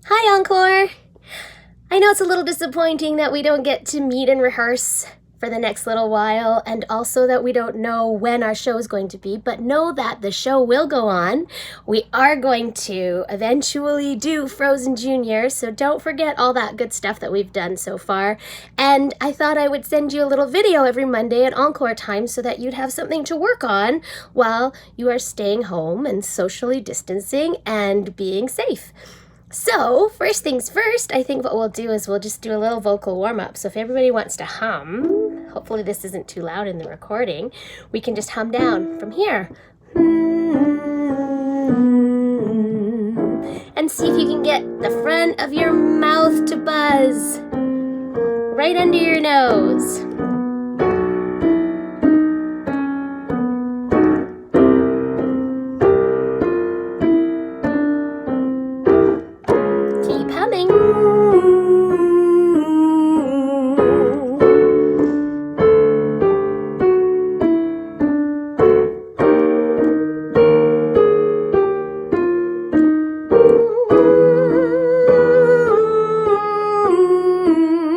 Hi, Encore! I know it's a little disappointing that we don't get to meet and rehearse for the next little while, and also that we don't know when our show is going to be, but know that the show will go on. We are going to eventually do Frozen Junior, so don't forget all that good stuff that we've done so far. And I thought I would send you a little video every Monday at Encore time so that you'd have something to work on while you are staying home and socially distancing and being safe. So, first things first, I think what we'll do is we'll just do a little vocal warm-up. So if everybody wants to hum, hopefully this isn't too loud in the recording, we can just hum down from here. And see if you can get the front of your mouth to buzz right under your nose. Keep humming.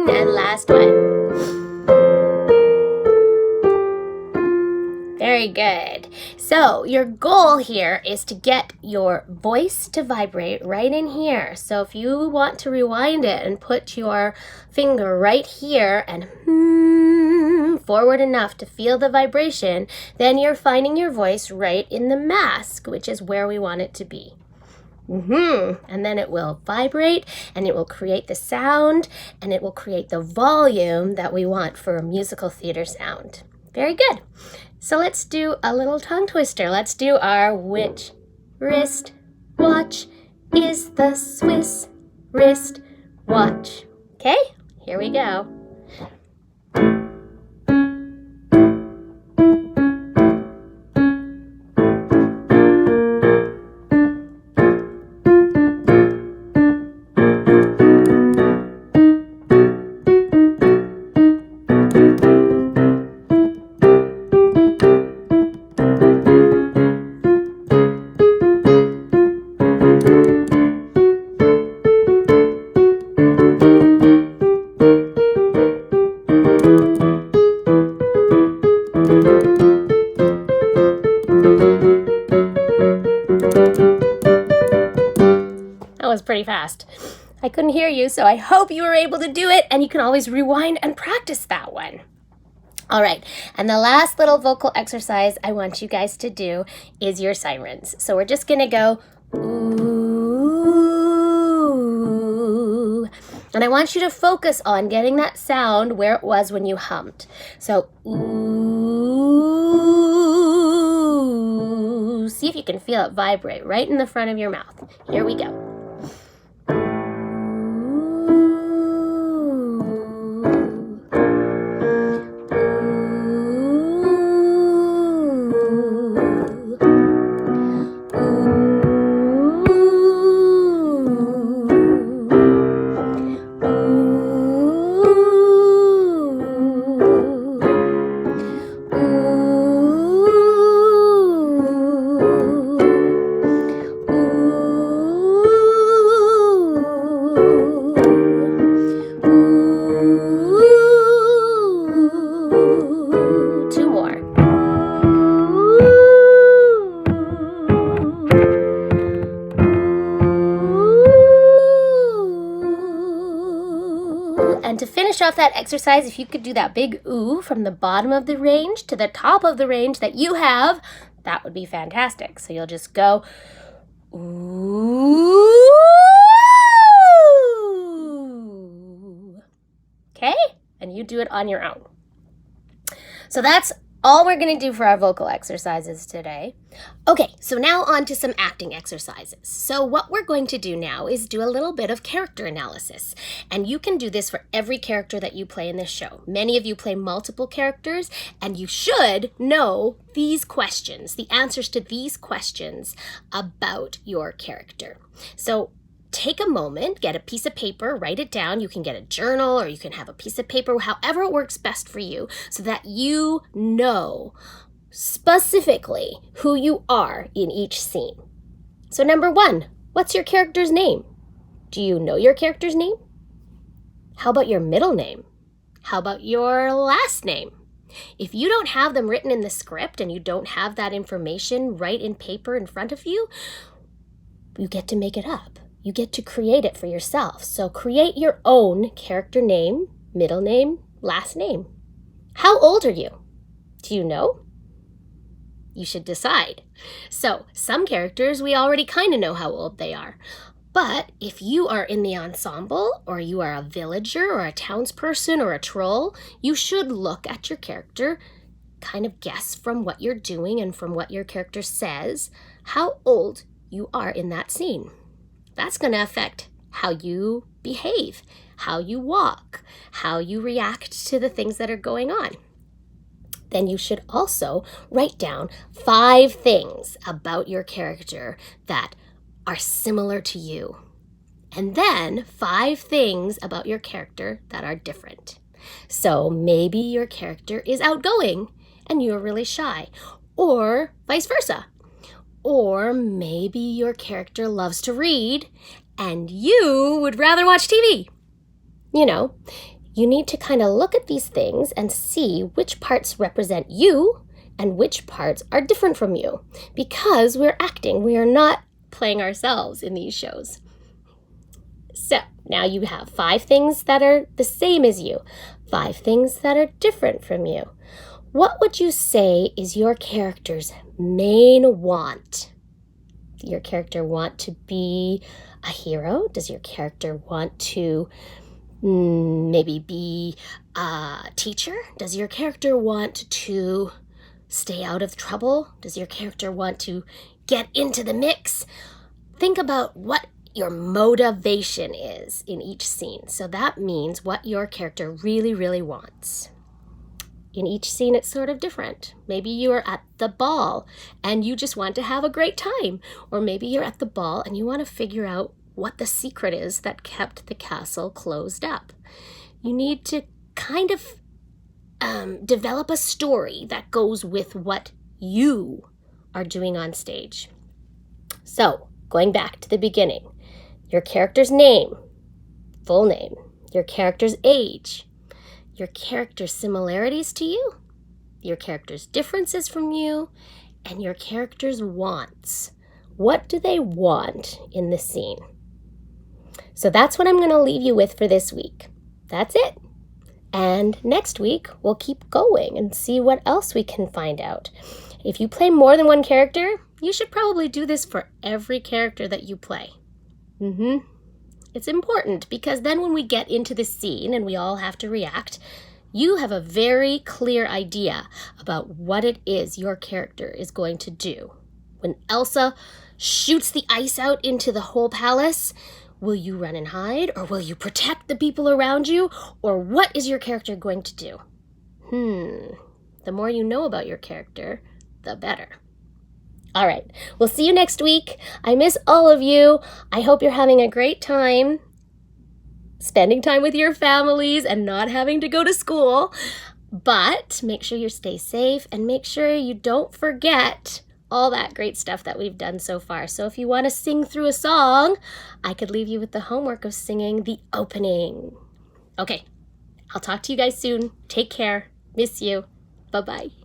And last one. Very good. So your goal here is to get your voice to vibrate right in here. So if you want to rewind it and put your finger right here and forward enough to feel the vibration, then you're finding your voice right in the mask, which is where we want it to be. And then it will vibrate and it will create the sound and it will create the volume that we want for a musical theater sound. Very good. So let's do a little tongue twister. Let's do our which wrist watch is the Swiss wrist watch. Okay, here we go. That was pretty fast. I couldn't hear you, so I hope you were able to do it, and you can always rewind and practice that one. All right, and the last little vocal exercise I want you guys to do is your sirens. So we're just gonna go ooh, and I want you to focus on getting that sound where it was when you hummed. So ooh, see if you can feel it vibrate right in the front of your mouth. Here we go. Two more. And to finish off that exercise, if you could do that big ooh from the bottom of the range to the top of the range that you have, that would be fantastic. So you'll just go ooh. Okay? And you do it on your own. So that's all we're going to do for our vocal exercises today. Okay, so now on to some acting exercises. So what we're going to do now is do a little bit of character analysis. And you can do this for every character that you play in this show. Many of you play multiple characters, and you should know these questions, the answers to these questions about your character. So take a moment, get a piece of paper, write it down. You can get a journal or you can have a piece of paper, however it works best for you, so that you know specifically who you are in each scene. So number one, what's your character's name? Do you know your character's name? How about your middle name? How about your last name? If you don't have them written in the script and you don't have that information right in paper in front of you, you get to make it up. You get to create it for yourself. So create your own character name, middle name, last name. How old are you? Do you know? You should decide. So some characters, we already kind of know how old they are. But if you are in the ensemble, or you are a villager, or a townsperson, or a troll, you should look at your character, kind of guess from what you're doing and from what your character says, how old you are in that scene. That's going to affect how you behave, how you walk, how you react to the things that are going on. Then you should also write down 5 things about your character that are similar to you. And then 5 things about your character that are different. So maybe your character is outgoing and you're really shy, or vice versa. Or maybe your character loves to read and you would rather watch TV. You know, you need to kind of look at these things and see which parts represent you and which parts are different from you, because we're acting. We are not playing ourselves in these shows. So now you have 5 things that are the same as you, 5 things that are different from you. What would you say is your character's main want? Does your character want to be a hero? Does your character want to maybe be a teacher? Does your character want to stay out of trouble? Does your character want to get into the mix? Think about what your motivation is in each scene. So that means what your character really, really wants. In each scene, it's sort of different. Maybe you are at the ball and you just want to have a great time. Or maybe you're at the ball and you want to figure out what the secret is that kept the castle closed up. You need to kind of develop a story that goes with what you are doing on stage. So, going back to the beginning, your character's name, full name, your character's age, your character's similarities to you, your character's differences from you, and your character's wants. What do they want in the scene? So that's what I'm going to leave you with for this week. That's it. And next week, we'll keep going and see what else we can find out. If you play more than one character, you should probably do this for every character that you play. It's important because then when we get into the scene and we all have to react, you have a very clear idea about what it is your character is going to do. When Elsa shoots the ice out into the whole palace, will you run and hide, or will you protect the people around you, or what is your character going to do? The more you know about your character, the better. All right, we'll see you next week. I miss all of you. I hope you're having a great time spending time with your families and not having to go to school. But make sure you stay safe and make sure you don't forget all that great stuff that we've done so far. So if you want to sing through a song, I could leave you with the homework of singing the opening. Okay, I'll talk to you guys soon. Take care. Miss you. Bye-bye.